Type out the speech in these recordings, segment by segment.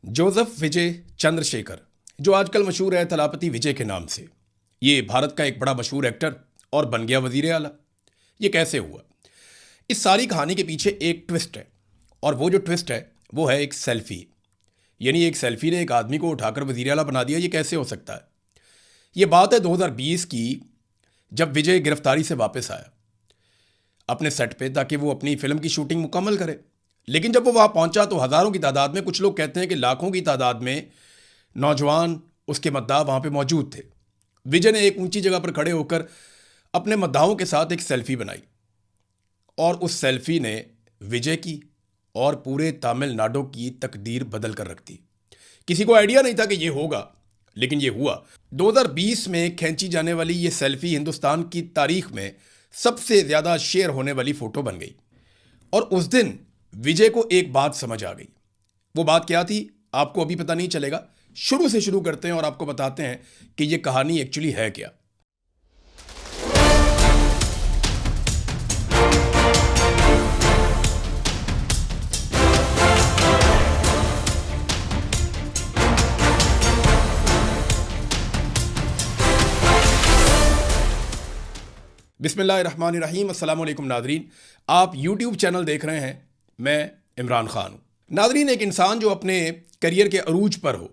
Joseph विजय चंद्रशेखर, जो आजकल मशहूर है थलापति विजय के नाम से, ये भारत का एक बड़ा मशहूर एक्टर और बन गया वजीर आला। ये कैसे हुआ? इस सारी कहानी के पीछे एक ट्विस्ट है, और वो जो ट्विस्ट है वो है एक सेल्फी। यानी एक सेल्फी ने एक आदमी को उठाकर वजीर आला बना दिया। ये कैसे हो सकता है? ये बात है 2020 की, जब विजय गिरफ्तारी से वापस आया अपने सेट पे ताकि वो अपनी फिल्म की शूटिंग मुकम्मल करे। लेकिन जब वो वहाँ पहुंचा तो हज़ारों की तादाद में, कुछ लोग कहते हैं कि लाखों की तादाद में नौजवान उसके मद्दाह वहाँ पे मौजूद थे। विजय ने एक ऊंची जगह पर खड़े होकर अपने मद्दाहों के साथ एक सेल्फी बनाई, और उस सेल्फी ने विजय की और पूरे तमिलनाडु की तकदीर बदल कर रख दी। किसी को आइडिया नहीं था कि ये होगा, लेकिन ये हुआ। 2020 में खींची जाने वाली ये सेल्फी हिंदुस्तान की तारीख में सबसे ज़्यादा शेयर होने वाली फ़ोटो बन गई। और उस दिन विजय को एक बात समझ आ गई। वो बात क्या थी आपको अभी पता नहीं चलेगा। शुरू से शुरू करते हैं और आपको बताते हैं कि ये कहानी एक्चुअली है क्या। बिस्मिल्लाहिर्रहमानिर्रहीम। अस्सलाम वालेकुम नादरीन, आप यूट्यूब चैनल देख रहे हैं। मैं इमरान खान हूँ। नादरीन, एक इंसान जो अपने करियर के अरूज पर हो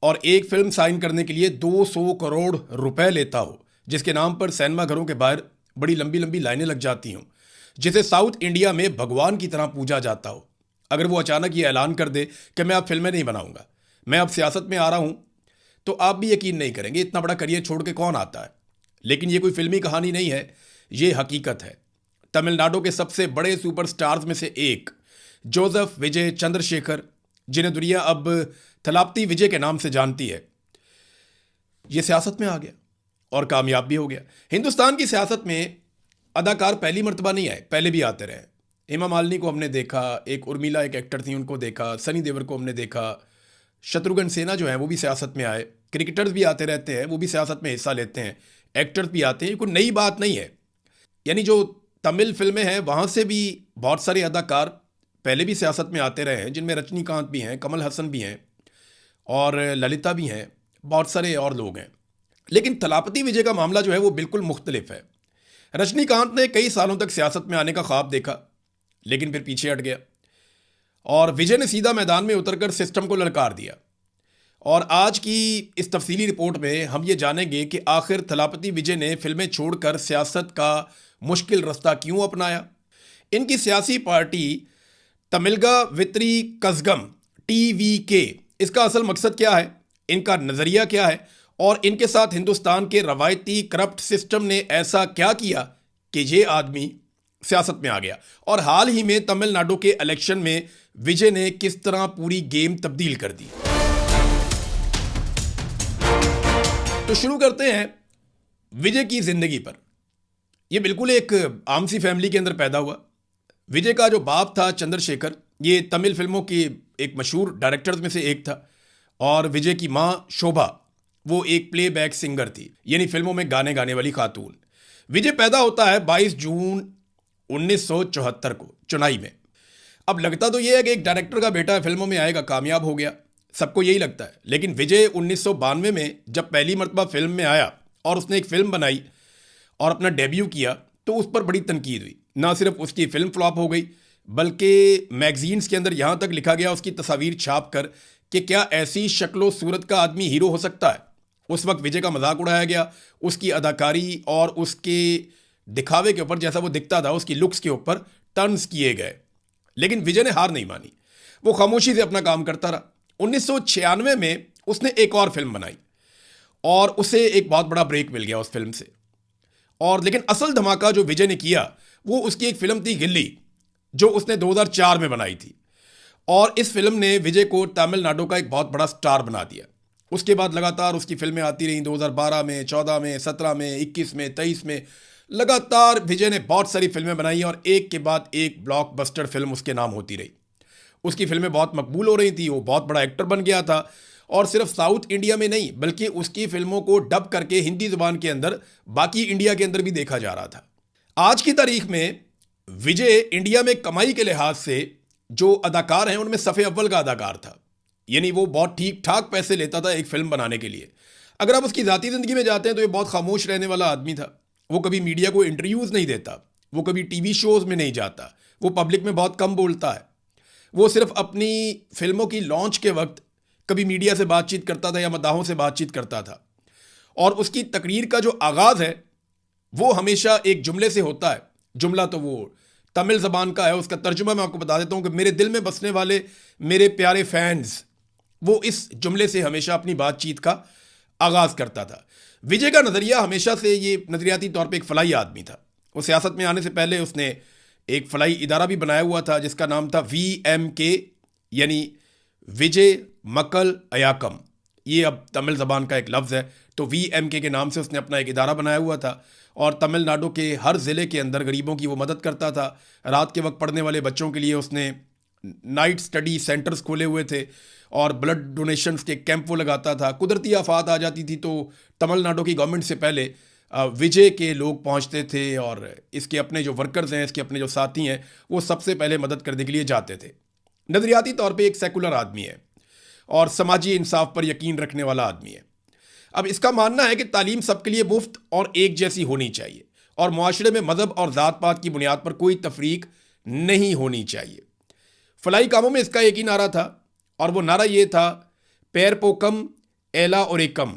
और एक फिल्म साइन करने के लिए 200 करोड़ रुपए लेता हो, जिसके नाम पर सिनेमा घरों के बाहर बड़ी लंबी लंबी लाइनें लग जाती हों, जिसे साउथ इंडिया में भगवान की तरह पूजा जाता हो, अगर वो अचानक ये ऐलान कर दे कि मैं अब फिल्में नहीं बनाऊंगा, मैं अब सियासत में आ रहा हूं, तो आप भी यकीन नहीं करेंगे इतना बड़ा करियर छोड़ के कौन आता है। लेकिन ये कोई फिल्मी कहानी नहीं है, ये हकीकत है। तमिलनाडु के सबसे बड़े सुपरस्टार्स में से एक जोसेफ विजय चंद्रशेखर, जिन्हें दुनिया अब थलापति विजय के नाम से जानती है, ये सियासत में आ गया और कामयाब भी हो गया। हिंदुस्तान की सियासत में अदाकार पहली मर्तबा नहीं आए, पहले भी आते रहे। हेमा मालिनी को हमने देखा, एक उर्मिला एक एक्टर थी उनको देखा, सनी देओल को हमने देखा, शत्रुघ्न सिन्हा जो है वो भी सियासत में आए, क्रिकेटर्स भी आते रहते हैं, वो भी सियासत में हिस्सा लेते हैं, एक्टर्स भी आते हैं। ये कोई नई बात नहीं है। यानी जो तमिल फिल्में हैं वहाँ से भी बहुत सारे अदाकार पहले भी सियासत में आते रहे हैं, जिनमें रजनीकांत भी हैं, कमल हसन भी हैं और ललिता भी हैं, बहुत सारे और लोग हैं। लेकिन थलापति विजय का मामला जो है वो बिल्कुल मुख्तलिफ है। रजनीकांत ने कई सालों तक सियासत में आने का ख्वाब देखा, लेकिन फिर पीछे हट गया, और विजय ने सीधा मैदान में उतरकर सिस्टम को ललकार दिया। और आज की इस तफसीली रिपोर्ट में हम ये जानेंगे कि आखिर थलापति विजय ने फिल्में छोड़कर सियासत का मुश्किल रास्ता क्यों अपनाया। इनकी सियासी पार्टी तमिलगा वित्री कज़गम TVK, इसका असल मकसद क्या है, इनका नज़रिया क्या है, और इनके साथ हिंदुस्तान के रवायती करप्ट सिस्टम ने ऐसा क्या किया कि ये आदमी सियासत में आ गया। और हाल ही में तमिलनाडु के इलेक्शन में विजय ने किस तरह पूरी गेम तब्दील कर दी। तो शुरू करते हैं विजय की जिंदगी पर। यह बिल्कुल एक आम सी फैमिली के अंदर पैदा हुआ। विजय का जो बाप था चंद्रशेखर, ये तमिल फिल्मों के एक मशहूर डायरेक्टर्स में से एक था, और विजय की मां शोभा, वो एक प्लेबैक सिंगर थी, यानी फिल्मों में गाने गाने वाली खातून। विजय पैदा होता है 22 जून 1974 को चेन्नई में। अब लगता तो यह है कि एक डायरेक्टर का बेटा फिल्मों में आएगा, कामयाब हो गया, सबको यही लगता है। लेकिन विजय 1992 में जब पहली मरतबा फिल्म में आया और उसने एक फिल्म बनाई और अपना डेब्यू किया, तो उस पर बड़ी तनकीद हुई। ना सिर्फ उसकी फिल्म फ्लॉप हो गई, बल्कि मैगजीन्स के अंदर यहाँ तक लिखा गया उसकी तस्वीर छाप कर कि क्या ऐसी शक्लो सूरत का आदमी हीरो हो सकता है। उस वक्त विजय का मजाक उड़ाया गया, उसकी अदाकारी और उसके दिखावे के ऊपर, जैसा वो दिखता था, उसकी लुक्स के ऊपर टर्न्स किए गए। लेकिन विजय ने हार नहीं मानी, वो खामोशी से अपना काम करता रहा। 1996 में उसने एक और फिल्म बनाई और उसे एक बहुत बड़ा ब्रेक मिल गया उस फिल्म से। और लेकिन असल धमाका जो विजय ने किया वो उसकी एक फिल्म थी गिल्ली, जो उसने 2004 में बनाई थी। और इस फिल्म ने विजय को तमिलनाडु का एक बहुत बड़ा स्टार बना दिया। उसके बाद लगातार उसकी फिल्में आती रहीं। 2012 में, 14 में, 17 में, 21 में, 23 में लगातार विजय ने बहुत सारी फिल्में बनाई, और एक के बाद एक ब्लॉकबस्टर फिल्म उसके नाम होती रही। उसकी फिल्में बहुत मकबूल हो रही थी, वो बहुत बड़ा एक्टर बन गया था, और सिर्फ साउथ इंडिया में नहीं बल्कि उसकी फिल्मों को डब करके हिंदी ज़ुबान के अंदर बाकी इंडिया के अंदर भी देखा जा रहा था। आज की तारीख में विजय इंडिया में कमाई के लिहाज से जो अदाकार हैं उनमें सफ़े अव्वल का अदाकार था। यानी वो बहुत ठीक ठाक पैसे लेता था एक फिल्म बनाने के लिए। अगर आप उसकी ज़ाती ज़िंदगी में जाते हैं तो ये बहुत खामोश रहने वाला आदमी था। वो कभी मीडिया को इंटरव्यूज़ नहीं देता, वो कभी टीवी शोज़ में नहीं जाता, वो पब्लिक में बहुत कम बोलता है। वो सिर्फ अपनी फिल्मों की लॉन्च के वक्त कभी मीडिया से बातचीत करता था या मद्दाहों से बातचीत करता था। और उसकी तकरीर का जो आगाज़ है वो हमेशा एक जुमले से होता है। जुमला तो वो तमिल ज़बान का है, उसका तर्जुमा मैं आपको बता देता हूँ कि मेरे दिल में बसने वाले मेरे प्यारे फैंस, वो इस जुमले से हमेशा अपनी बातचीत का आगाज़ करता था। विजय का नज़रिया हमेशा से ये नज़रियाती तौर पे एक फलाई आदमी था। वो सियासत में आने से पहले उसने एक फलाई इदारा भी बनाया हुआ था जिसका नाम था VMK, यानी विजय मक्कल अयाकम। ये अब तमिल ज़बान का एक लफ्ज़ है, तो VMK के नाम से उसने अपना एक इदारा बनाया हुआ था और तमिलनाडु के हर ज़िले के अंदर गरीबों की वो मदद करता था। रात के वक्त पढ़ने वाले बच्चों के लिए उसने नाइट स्टडी सेंटर्स खोले हुए थे और ब्लड डोनेशंस के कैंप वो लगाता था। कुदरती आफात आ जाती थी तो तमिलनाडु की गवर्नमेंट से पहले विजय के लोग पहुंचते थे और इसके अपने जो वर्कर्स हैं, इसके अपने जो साथी हैं, वो सबसे पहले मदद करने के लिए जाते थे। नज़रियाती तौर पे एक सेकुलर आदमी है और समाजी इंसाफ पर यकीन रखने वाला आदमी है। अब इसका मानना है कि तालीम सबके लिए मुफ्त और एक जैसी होनी चाहिए और मुआशरे में मज़हब और ज़ात पात की बुनियाद पर कोई तफरीक नहीं होनी चाहिए। फलाई कामों में इसका एक ही नारा था और वो नारा ये था, पैर पोकम एला और एकम,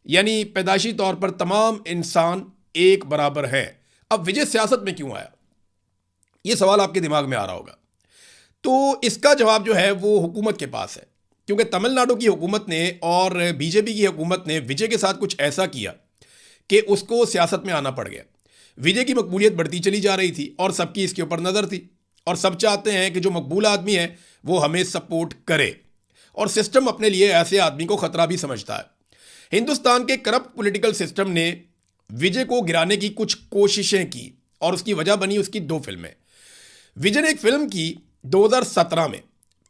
यानी पैदाइशी तौर पर तमाम इंसान एक बराबर हैं। अब विजय सियासत में क्यों आया, ये सवाल आपके दिमाग में आ रहा होगा। तो इसका जवाब जो है वो हुकूमत के पास है, क्योंकि तमिलनाडु की हुकूमत ने और बीजेपी की हुकूमत ने विजय के साथ कुछ ऐसा किया कि उसको सियासत में आना पड़ गया। विजय की मकबूलियत बढ़ती चली जा रही थी और सबकी इसके ऊपर नज़र थी और सब चाहते हैं कि जो मकबूल आदमी है वो हमें सपोर्ट करे, और सिस्टम अपने लिए ऐसे आदमी को खतरा भी समझता है। हिंदुस्तान के करप्ट पॉलिटिकल सिस्टम ने विजय को गिराने की कुछ कोशिशें की और उसकी वजह बनी उसकी 2 फिल्में। विजय ने एक फिल्म की 2017 में,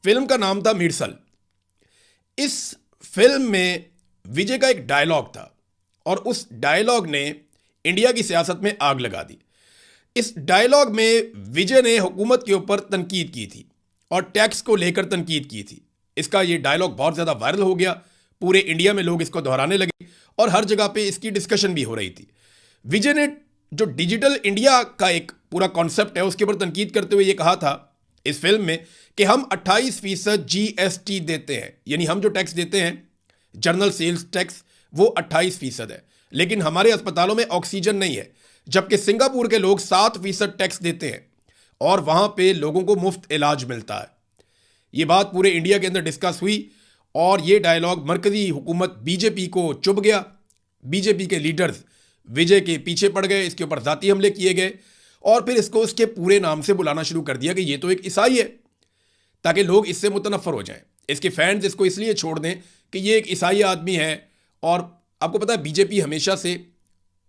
फिल्म का नाम था मिर्सल। इस फिल्म में विजय का एक डायलॉग था और उस डायलॉग ने इंडिया की सियासत में आग लगा दी। इस डायलॉग में विजय ने हुकूमत के ऊपर तनकीद की थी और टैक्स को लेकर तनकीद की थी। इसका ये डायलॉग बहुत ज़्यादा वायरल हो गया, पूरे इंडिया में लोग इसको दोहराने लगे और हर जगह पे इसकी डिस्कशन भी हो रही थी। विजय ने जो डिजिटल इंडिया का एक पूरा कॉन्सेप्ट है उसके ऊपर तनकीद करते हुए ये कहा था इस फिल्म में कि हम 28% GST देते हैं, यानी हम जो टैक्स देते हैं जनरल सेल्स टैक्स वो 28% है, लेकिन हमारे अस्पतालों में ऑक्सीजन नहीं है, जबकि सिंगापुर के लोग 7% टैक्स देते हैं और वहां पे लोगों को मुफ्त इलाज मिलता है। ये बात पूरे इंडिया के अंदर डिस्कस हुई और ये डायलॉग मरकजी हुकूमत बीजेपी को चुभ गया। बीजेपी के लीडर्स विजय के पीछे पड़ गए, इसके ऊपर जाती हमले किए गए और फिर इसको उसके पूरे नाम से बुलाना शुरू कर दिया कि ये तो एक ईसाई है, ताकि लोग इससे मुतनफ़र हो जाएं। इसके फैंस इसको इसलिए छोड़ दें कि ये एक ईसाई आदमी है। और आपको पता है बीजेपी हमेशा से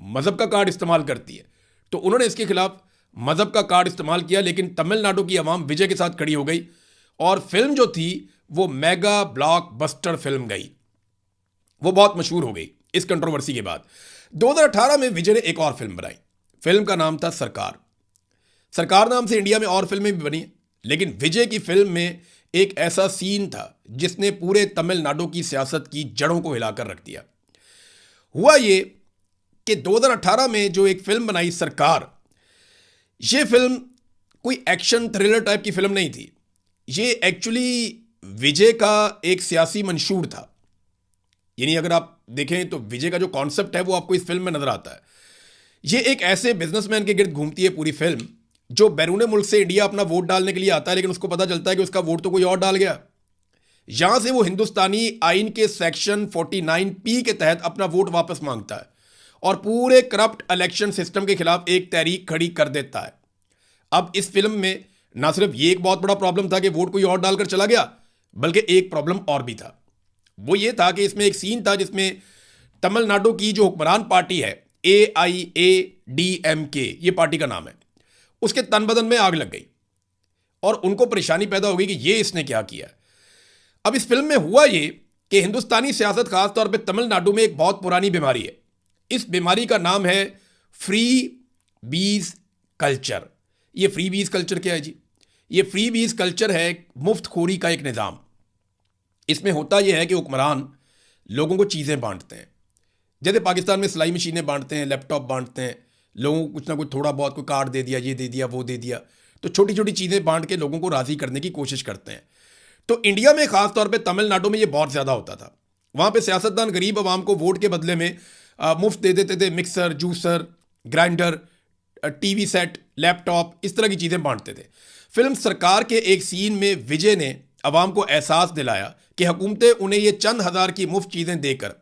मज़हब का कार्ड इस्तेमाल करती है, तो उन्होंने इसके खिलाफ मज़हब का कार्ड इस्तेमाल किया, लेकिन तमिलनाडु की आवाम विजय के साथ खड़ी हो गई और फिल्म जो थी वो मेगा ब्लॉकबस्टर फिल्म गई, वो बहुत मशहूर हो गई। इस कंट्रोवर्सी के बाद 2018 में विजय ने एक और फिल्म बनाई। फिल्म का नाम था सरकार। सरकार नाम से इंडिया में और फिल्में भी बनी, लेकिन विजय की फिल्म में एक ऐसा सीन था जिसने पूरे तमिलनाडु की सियासत की जड़ों को हिलाकर रख दिया। हुआ ये कि 2018 में जो एक फिल्म बनाई सरकार, ये फिल्म कोई एक्शन थ्रिलर टाइप की फिल्म नहीं थी। ये एक्चुअली विजय का एक सियासी मंशूर था। यानी अगर आप देखें तो विजय का जो कॉन्सेप्ट है वो आपको इस फिल्म में नजर आता है। ये एक ऐसे बिजनेसमैन के गिर्द घूमती है पूरी फिल्म, जो बैरून मुल्क से इंडिया अपना वोट डालने के लिए आता है, लेकिन उसको पता चलता है कि उसका वोट तो कोई और डाल गया। यहां से वो हिंदुस्तानी आइन के सेक्शन 49P के तहत अपना वोट वापस मांगता है और पूरे करप्ट इलेक्शन सिस्टम के खिलाफ एक तहरीक खड़ी कर देता है। अब इस फिल्म में ना सिर्फ ये एक बहुत बड़ा प्रॉब्लम था कि वोट कोई और डालकर चला गया, बल्कि एक प्रॉब्लम और भी था। वो ये था कि इसमें एक सीन था जिसमें तमिलनाडु की जो हुक्मरान पार्टी है AIADMK, ये पार्टी का नाम है, उसके तन बदन में आग लग गई और उनको परेशानी पैदा हो गई कि ये इसने क्या किया। अब इस फिल्म में हुआ ये कि हिंदुस्तानी सियासत खासतौर पे तमिलनाडु में एक बहुत पुरानी बीमारी है। इस बीमारी का नाम है फ्री बीज कल्चर। ये फ्री बीज कल्चर क्या है जी? ये फ्री बीज कल्चर है मुफ्तखोरी का एक निज़ाम। इसमें होता यह है कि हुक्मरान लोगों को चीज़ें बांटते हैं। जैसे पाकिस्तान में सिलाई मशीनें बांटते हैं, लैपटॉप बांटते हैं, लोगों को कुछ ना कुछ थोड़ा बहुत, कोई कार्ड दे दिया, ये दे दिया, वो दे दिया, तो छोटी छोटी चीज़ें बांट के लोगों को राज़ी करने की कोशिश करते हैं। तो इंडिया में ख़ास तौर पे तमिलनाडु में ये बहुत ज़्यादा होता था। वहाँ पे सियासतदान गरीब आवाम को वोट के बदले में मुफ्त दे देते थे, mixer, juicer, grinder, TV set, laptop, इस तरह की चीज़ें बांटते थे। फिल्म सरकार के एक सीन में विजय ने अवाम को एहसास दिलाया कि हुकूमतें उन्हें ये चंद हज़ार की मुफ्त चीज़ें देकर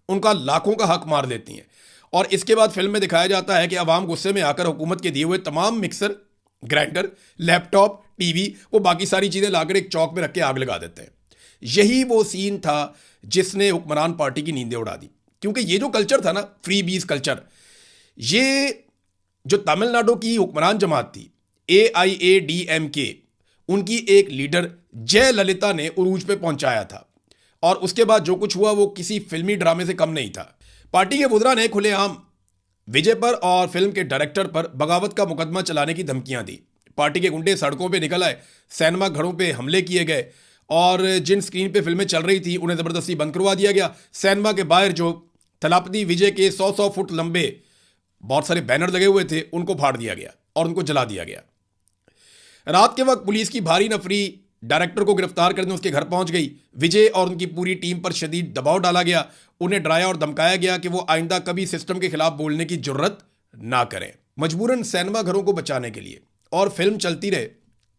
उनका लाखों का हक मार देती हैं। और इसके बाद फिल्म में दिखाया जाता है कि अवाम गुस्से में आकर हुकूमत के दिए हुए तमाम मिक्सर, ग्राइंडर, लैपटॉप, टीवी, वो बाकी सारी चीज़ें लाकर एक चौक में रख के आग लगा देते हैं। यही वो सीन था जिसने हुक्मरान पार्टी की नींदें उड़ा दी। क्योंकि ये जो कल्चर था ना, फ्री बीज कल्चर, ये जो तमिलनाडु की हुक्मरान जमात थी AIADMK, उनकी एक लीडर जयललिता ने उरूज पे पहुंचाया था। और उसके बाद जो कुछ हुआ वो किसी फिल्मी ड्रामे से कम नहीं था। पार्टी के वुज़रा ने खुलेआम विजय पर और फिल्म के डायरेक्टर पर बगावत का मुकदमा चलाने की धमकियां दी। पार्टी के गुंडे सड़कों पे निकल आए, सिनेमा घरों पे हमले किए गए और जिन स्क्रीन पे फिल्में चल रही थी उन्हें ज़बरदस्ती बंद करवा दिया गया। सिनेमा के बाहर जो थलापति विजय के 100 फुट लंबे बहुत सारे बैनर लगे हुए थे उनको फाड़ दिया गया और उनको जला दिया गया। रात के वक्त पुलिस की भारी नफरी डायरेक्टर को गिरफ्तार करने उसके घर पहुंच गई। विजय और उनकी पूरी टीम पर शदीद दबाव डाला गया। उन्हें डराया और धमकाया गया कि वो आइंदा कभी सिस्टम के खिलाफ बोलने की जुर्रत ना करें। मजबूरन सिनेमा घरों को बचाने के लिए और फिल्म चलती रहे,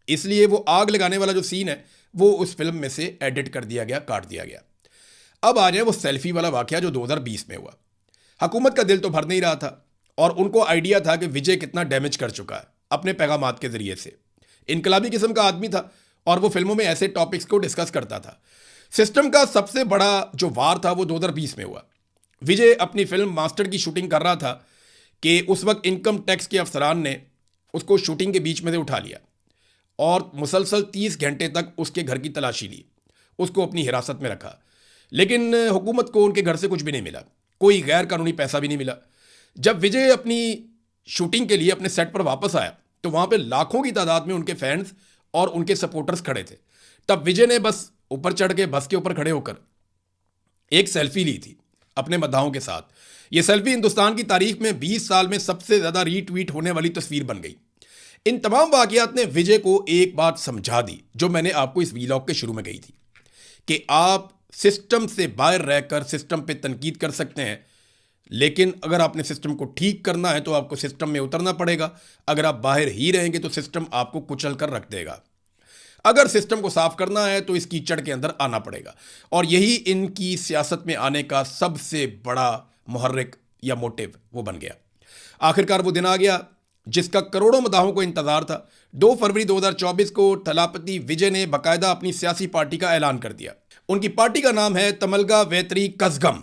इसलिए वो आग लगाने वाला जो सीन है वो उस फिल्म में से एडिट कर दिया गया, काट दिया गया। अब आ जाए वो सेल्फी वाला वाकया जो 2020 में हुआ। हुकूमत का दिल तो भर नहीं रहा था और उनको आइडिया था कि विजय कितना डैमेज कर चुका है अपने पैगामात के जरिए से। इनकलाबी किस्म का आदमी था और वो फिल्मों में ऐसे टॉपिक्स को डिस्कस करता था। सिस्टम का सबसे बड़ा जो वार था वो 2020 में हुआ। विजय अपनी फिल्म मास्टर की शूटिंग कर रहा था कि उस वक्त इनकम टैक्स के अफसरान ने उसको शूटिंग के बीच में से उठा लिया और मुसलसल 30 घंटे तक उसके घर की तलाशी ली, उसको अपनी हिरासत में रखा। लेकिन हुकूमत को उनके घर से कुछ भी नहीं मिला, कोई गैर कानूनी पैसा भी नहीं मिला। जब विजय अपनी शूटिंग के लिए अपने सेट पर वापस आया तो वहाँ पे लाखों की तादाद में उनके फैंस और उनके सपोर्टर्स खड़े थे। तब विजय ने बस ऊपर चढ़ के बस के ऊपर खड़े होकर एक सेल्फी ली थी अपने मद्दाहों के साथ। ये सेल्फी हिंदुस्तान की तारीख में 20 साल में सबसे ज़्यादा रीट्वीट होने वाली तस्वीर बन गई। इन तमाम वाक़यात ने विजय को एक बात समझा दी जो मैंने आपको इस वीलॉग के शुरू में कही थी कि आप सिस्टम से बाहर रहकर सिस्टम पे तनकीद कर सकते हैं, लेकिन अगर आपने सिस्टम को ठीक करना है तो आपको सिस्टम में उतरना पड़ेगा। अगर आप बाहर ही रहेंगे तो सिस्टम आपको कुचल कर रख देगा। अगर सिस्टम को साफ करना है तो इस कीचड़ के अंदर आना पड़ेगा। और यही इनकी सियासत में आने का सबसे बड़ा मुहर्रिक या मोटिव वो बन गया। आखिरकार वो दिन आ गया जिसका करोड़ों मदाहों को इंतजार था। 2 फरवरी 2024 को थलापति विजय ने बाकायदा अपनी सियासी पार्टी का ऐलान कर दिया। उनकी पार्टी का नाम है तमिलगा वेत्री कज़गम,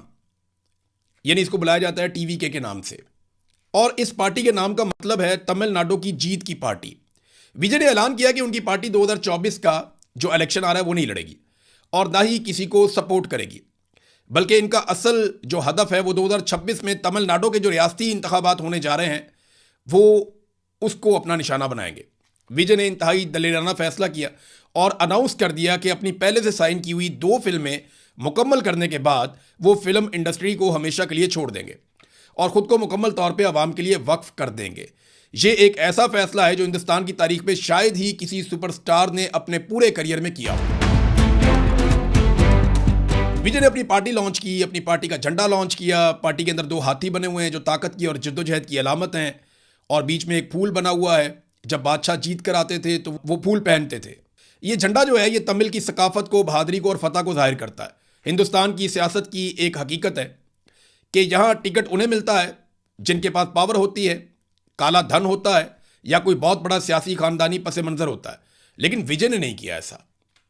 यानी इसको बुलाया जाता है TVK के नाम से। और इस पार्टी के नाम का मतलब है तमिलनाडु की जीत की पार्टी। विजय ने ऐलान किया कि उनकी पार्टी 2024 का जो इलेक्शन आ रहा है वो नहीं लड़ेगी और ना ही किसी को सपोर्ट करेगी, बल्कि इनका असल जो हदफ है वो 2026 में तमिलनाडु के जो रियासती इंतखाबात होने जा रहे हैं वो उसको अपना निशाना बनाएंगे। विजय ने इंतहाई दलेराना फैसला किया और अनाउंस कर दिया कि अपनी पहले से साइन की हुई 2 फिल्में मुकम्मल करने के बाद वो फिल्म इंडस्ट्री को हमेशा के लिए छोड़ देंगे और ख़ुद को मुकम्मल तौर पे आवाम के लिए वक्फ कर देंगे। ये एक ऐसा फैसला है जो हिंदुस्तान की तारीख में शायद ही किसी सुपरस्टार ने अपने पूरे करियर में किया हो। विजय ने अपनी पार्टी लॉन्च की, अपनी पार्टी का झंडा लॉन्च किया। पार्टी के अंदर 2 हाथी बने हुए हैं जो ताकत की और जद्दोजहद की अलामत हैं, और बीच में एक फूल बना हुआ है। जब बादशाह जीत कर आते थे तो वो फूल पहनते थे। ये झंडा जो है ये तमिल की सकाफत को, बहादुरी को और फतह को जाहिर करता है। हिंदुस्तान की सियासत की एक हकीकत है कि यहाँ टिकट उन्हें मिलता है जिनके पास पावर होती है, काला धन होता है या कोई बहुत बड़ा सियासी खानदानी पस मंज़र होता है। लेकिन विजय ने नहीं किया ऐसा।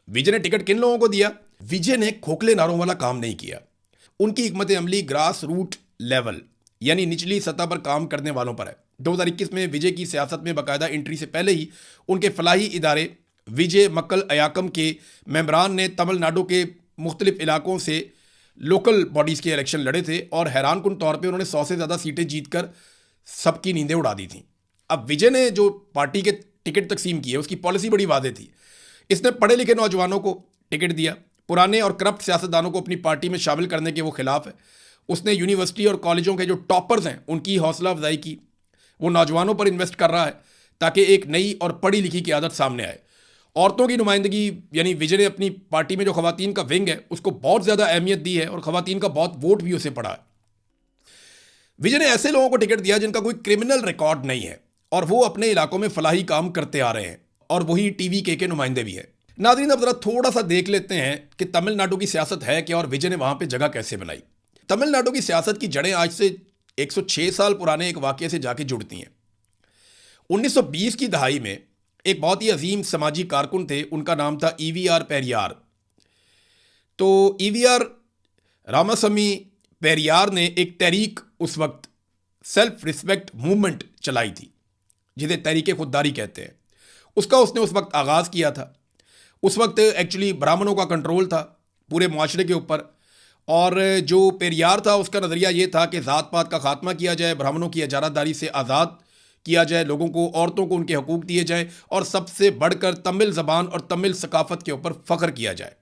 विजय ने टिकट किन लोगों को दिया? विजय ने खोखले नारों वाला काम नहीं किया। उनकी हिकमत अमली ग्रास रूट लेवल यानी निचली सतह पर काम करने वालों पर है। 2021 में विजय की सियासत में बाकायदा एंट्री से पहले ही उनके फलाही इदारे विजय मक्कल अयाकम के मेंबरान ने तमिलनाडु के मुख्तलिफ इलाकों से लोकल बॉडीज़ के इलेक्शन लड़े थे और हैरानकुन तौर पे उन्होंने 100 से ज़्यादा सीटें जीतकर सबकी नींदें उड़ा दी थी। अब विजय ने जो पार्टी के टिकट तकसीम किए उसकी पॉलिसी बड़ी वाज़ेह थी। इसने पढ़े लिखे नौजवानों को टिकट दिया, पुराने और करप्ट सियासतदानों को अपनी पार्टी में शामिल करने के वो खिलाफ है। उसने यूनिवर्सिटी और कॉलेजों के जो टॉपर्स हैं उनकी हौसला अफजाई की। वो नौजवानों पर इन्वेस्ट कर रहा है ताकि एक नई और पढ़ी लिखी की आदत सामने आए। औरतों की नुमाइंदगी, यानी विजय ने अपनी पार्टी में जो खवातीन का विंग है उसको बहुत ज़्यादा अहमियत दी है और खवातीन का बहुत वोट भी उसे पड़ा है। विजय ने ऐसे लोगों को टिकट दिया जिनका कोई क्रिमिनल रिकॉर्ड नहीं है और वो अपने इलाकों में फलाही काम करते आ रहे हैं और वही टीवी के नुमाइंदे भी हैं। नाज़रीन, अब जरा थोड़ा सा देख लेते हैं कि तमिलनाडु की सियासत है क्या और विजय ने वहां पे जगह कैसे बनाई। तमिलनाडु की सियासत की जड़ें आज से 106 साल पुराने एक वाकये से जाके जुड़ती हैं। 1920 की दहाई में एक बहुत ही अजीम समाजी कारकुन थे, उनका नाम था ईवीआर पेरियार। तो ईवीआर रामास्वामी पेरियार ने एक तहरीक उस वक्त सेल्फ रिस्पेक्ट मूवमेंट चलाई थी, जिसे तहरीक खुददारी कहते हैं। उसका उसने उस वक्त आगाज़ किया था। उस वक्त एक्चुअली ब्राह्मणों का कंट्रोल था पूरे मुआशरे के ऊपर, और जो पेरियार था उसका नज़रिया ये था कि ज़ात पात का खात्मा किया जाए, ब्राह्मणों की इजारादारी से आज़ाद किया जाए, लोगों को, औरतों को उनके हकूक़ दिए जाए और सबसे बढ़कर तमिल ज़बान और तमिल सकाफ़त के ऊपर फ़ख्र किया जाए।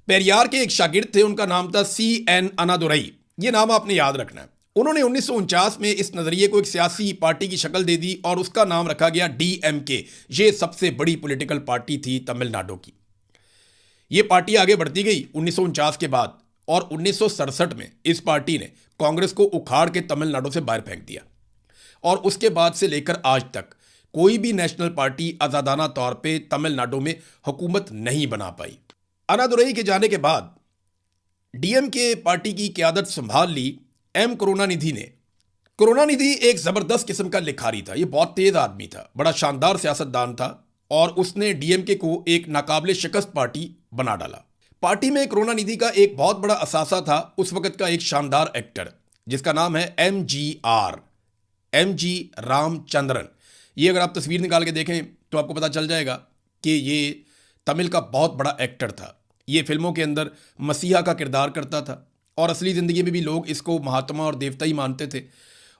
पेरियार के एक शागिर्द थे, उनका नाम था CN अनादुरई। ये नाम आपने याद रखना है। उन्होंने 1949 में इस नज़रिए को एक सियासी पार्टी की शक्ल दे दी और उसका नाम रखा गया DMK। ये सबसे बड़ी पॉलिटिकल पार्टी थी तमिलनाडु की। ये पार्टी आगे बढ़ती गई 1949 के बाद, और 1967 में इस पार्टी ने कांग्रेस को उखाड़ के तमिलनाडु से बाहर फेंक दिया। और उसके बाद से लेकर आज तक कोई भी नेशनल पार्टी आज़ादाना तौर पे तमिलनाडु में हुकूमत नहीं बना पाई। अनादुरई के जाने के बाद DMK पार्टी की क़यादत संभाल ली M करुणानिधि ने। करुणानिधि एक ज़बरदस्त किस्म का लिखारी था। ये बहुत तेज़ आदमी था, बड़ा शानदार सियासतदान था, और उसने DMK को एक नाकाबिले शिकस्त पार्टी बना डाला। पार्टी में करुणानिधि का एक बहुत बड़ा असासा था उस वक़्त का एक शानदार एक्टर जिसका नाम है MG रामचंद्रन। ये अगर आप तस्वीर निकाल के देखें तो आपको पता चल जाएगा कि ये तमिल का बहुत बड़ा एक्टर था। ये फिल्मों के अंदर मसीहा का किरदार करता था और असली ज़िंदगी में भी लोग इसको महात्मा और देवता ही मानते थे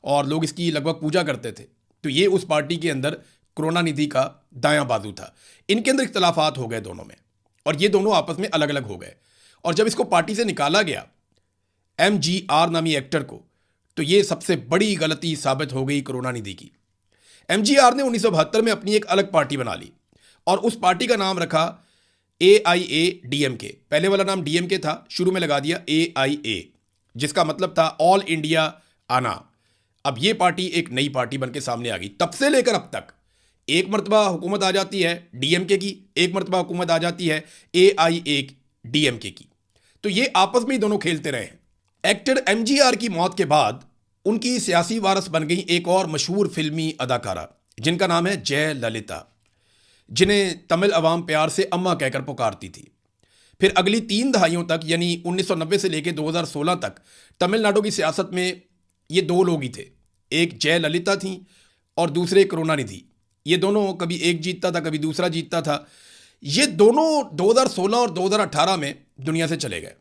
और लोग इसकी लगभग पूजा करते थे। तो ये उस पार्टी के अंदर करुणानिधि का दायां बाजू था। इनके अंदर इख्तलाफात हो गए दोनों में, और ये दोनों आपस में अलग अलग हो गए। और जब इसको पार्टी से निकाला गया MGR नामी एक्टर को, तो ये सबसे बड़ी गलती साबित हो गई करुणानिधि की। MGR ने 1972 में अपनी एक अलग पार्टी बना ली और उस पार्टी का नाम रखा AIADMK। पहले वाला नाम DMK था, शुरू में लगा दिया AIA, जिसका मतलब था ऑल इंडिया आना। अब ये पार्टी एक नई पार्टी बनके सामने आ गई। तब से लेकर अब तक एक मरतबा हुकूमत आ जाती है DMK की, एक मरतबा हुकूमत आ जाती है AIADMK की। तो ये आपस में ही दोनों खेलते रहे हैं। एक्टर MGR की मौत के बाद उनकी सियासी वारस बन गई एक और मशहूर फिल्मी अदाकारा जिनका नाम है जयललिता, जिन्हें तमिल अवाम प्यार से अम्मा कहकर पुकारती थी। फिर अगली 3 दहाइयों तक, यानी 1990 से लेकर 2016 तक तमिलनाडु की सियासत में ये 2 लोग ही थे। एक जयललिता थी और दूसरे करुणानिधि। ये दोनों कभी एक जीतता था, कभी दूसरा जीतता था। ये दोनों 2016 और 2018 में दुनिया से चले गए।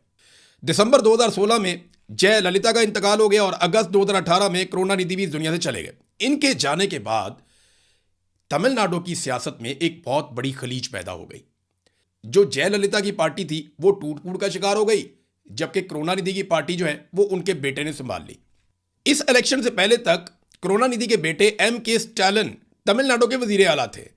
दिसंबर 2016 में जयललिता का इंतकाल हो गया और अगस्त 2018 में करुणानिधि भी दुनिया से चले गए। इनके जाने के बाद तमिलनाडु की सियासत में एक बहुत बड़ी खलीज पैदा हो गई। जो जयललिता की पार्टी थी वो टूट फूट का शिकार हो गई, जबकि करुणानिधि की पार्टी जो है वो उनके बेटे ने संभाल ली। इस इलेक्शन से पहले तक करुणानिधि के बेटे MK स्टालिन तमिलनाडु के वजीर आला थे।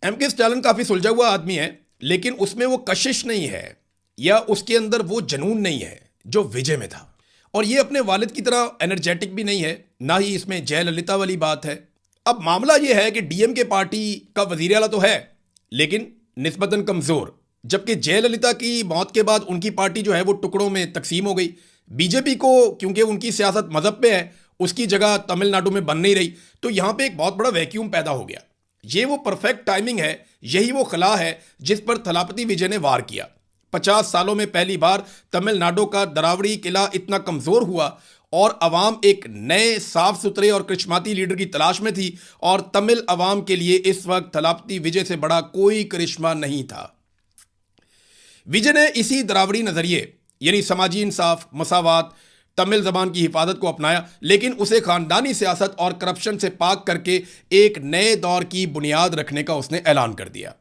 MK स्टालिन काफ़ी सुलझा हुआ आदमी है, लेकिन उसमें वो कशिश नहीं है या उसके अंदर वो जनून नहीं है जो विजय में था। और ये अपने वालिद की तरह एनर्जेटिक भी नहीं है, ना ही इसमें जयललिता वाली बात है। अब मामला ये है कि DMK पार्टी का वजीर आला तो है, लेकिन निस्बतन कमज़ोर, जबकि जयललिता की मौत के बाद उनकी पार्टी जो है वो टुकड़ों में तकसीम हो गई। बीजेपी को, क्योंकि उनकी सियासत मजहब पे है, उसकी जगह तमिलनाडु में बन नहीं रही, तो यहाँ पे एक बहुत बड़ा वैक्यूम पैदा हो गया। ये वो परफेक्ट टाइमिंग है, यही वो खला है जिस पर थलापति विजय ने वार किया। 50 सालों में पहली बार तमिलनाडु का दरावड़ी किला इतना कमज़ोर हुआ और अवाम एक नए साफ सुथरे और करिश्माती लीडर की तलाश में थी, और तमिल अवाम के लिए इस वक्त थलापति विजय से बड़ा कोई करिश्मा नहीं था। विजय ने इसी दरावड़ी नज़रिए, यानी समाजी इंसाफ, मसावात, तमिल ज़बान की हिफाजत को अपनाया, लेकिन उसे ख़ानदानी सियासत और करप्शन से पाक करके एक नए दौर की बुनियाद रखने का उसने ऐलान कर दिया।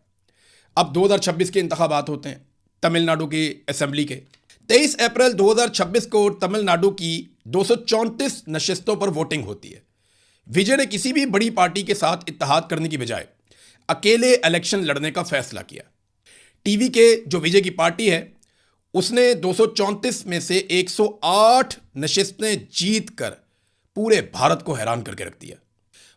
अब 2026 के इंतखाबात होते हैं। तमिलनाडु के असेंबली के। 23 अप्रैल 2026 को तमिलनाडु की 234 नशिस्तों पर वोटिंग होती है। विजय ने किसी भी बड़ी पार्टी के साथ इत्तेहाद करने की बजाय अकेले इलेक्शन लड़ने का फैसला किया। टीवी के जो विजय की पार्टी है उसने 234 में से 108 नशिस्तें जीतकर पूरे भारत को हैरान करके रख दिया।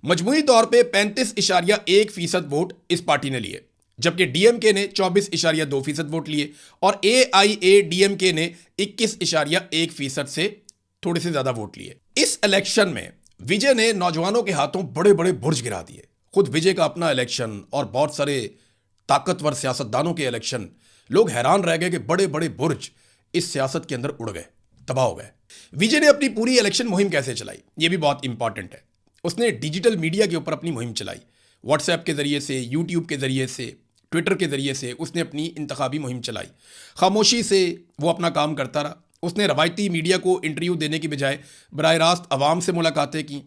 मजमूई तौर पे 35.1% वोट इस पार्टी ने लिए, जबकि डीएमके ने 24.2% वोट लिए और एआईएडीएमके ने 21.1% से थोड़े से ज्यादा वोट लिए। इस इलेक्शन में विजय ने नौजवानों के हाथों बड़े बड़े बुर्ज गिरा दिए। खुद विजय का अपना इलेक्शन और बहुत सारे ताकतवर सियासतदानों के इलेक्शन, लोग हैरान रह गए कि बड़े बड़े बुर्ज इस सियासत के अंदर उड़ गए, तबाह हो गए। विजय ने अपनी पूरी इलेक्शन मुहिम कैसे चलाई, यह भी बहुत इंपॉर्टेंट है। उसने डिजिटल मीडिया के ऊपर अपनी मुहिम चलाई। व्हाट्सएप के जरिए से, यूट्यूब के जरिए से, ट्विटर के जरिए से उसने अपनी इंतखाबी मुहिम चलाई। खामोशी से वो अपना काम करता रहा। उसने रवायती मीडिया को इंटरव्यू देने की बजाय बराह रास्त अवाम से मुलाकातें की,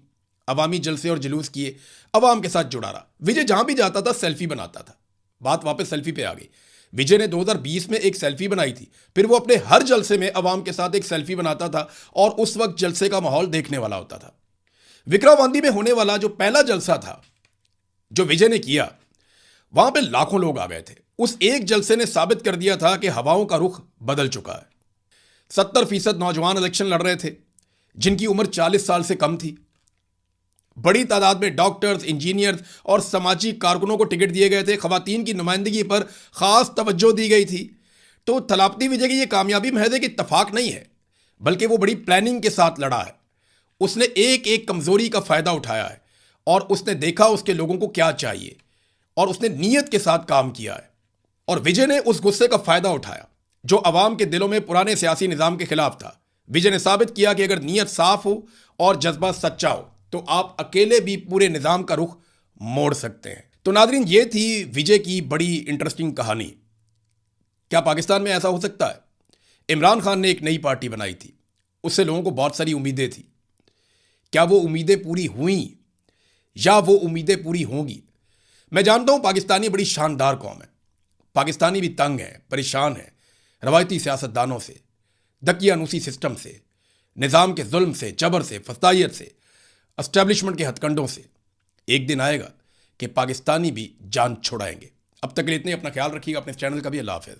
अवामी जलसे और जुलूस किए, अवाम के साथ जुड़ा रहा। विजय जहां भी जाता था सेल्फी बनाता था। बात वापस सेल्फी पे आ गई। विजय ने 2020 में एक सेल्फी बनाई थी, फिर वो अपने हर जलसे में अवाम के साथ एक सेल्फी बनाता था और उस वक्त जलसे का माहौल देखने वाला होता था। विक्रावांदी में होने वाला जो पहला जलसा था जो विजय ने किया, वहां पे लाखों लोग आ गए थे। उस एक जलसे ने साबित कर दिया था कि हवाओं का रुख बदल चुका है। 70% नौजवान इलेक्शन लड़ रहे थे जिनकी उम्र 40 साल से कम थी। बड़ी तादाद में डॉक्टर्स, इंजीनियर्स और सामाजिक कारकुनों को टिकट दिए गए थे। खवातीन की नुमाइंदगी पर खास तवज्जो दी गई थी। तो थलापती विजय की यह कामयाबी महज एक इत्तफाक नहीं है, बल्कि वो बड़ी प्लानिंग के साथ लड़ा है। उसने एक एक कमजोरी का फायदा उठाया है और उसने देखा उसके लोगों को क्या चाहिए और उसने नीयत के साथ काम किया है। और विजय ने उस गुस्से का फायदा उठाया जो अवाम के दिलों में पुराने सियासी निजाम के खिलाफ था। विजय ने साबित किया कि अगर नीयत साफ हो और जज्बा सच्चा हो तो आप अकेले भी पूरे निजाम का रुख मोड़ सकते हैं। तो नादरीन, ये थी विजय की बड़ी इंटरेस्टिंग कहानी। क्या पाकिस्तान में ऐसा हो सकता है? इमरान खान ने एक नई पार्टी बनाई थी, उससे लोगों को बहुत सारी उम्मीदें थी। क्या वो उम्मीदें पूरी हुई या वो उम्मीदें पूरी होंगी? मैं जानता हूं पाकिस्तानी बड़ी शानदार कौम है। पाकिस्तानी भी तंग है, परेशान है रवायती सियासतदानों से, दकियानूसी सिस्टम से, निज़ाम के जुल्म से, जबर से, फसाइयत से, एस्टेब्लिशमेंट के हथकंडों से। एक दिन आएगा कि पाकिस्तानी भी जान छोड़ाएंगे। अब तक के लिए इतने। अपना ख्याल रखिएगा, अपने चैनल का भी। अल्लाह हाफ़िज़।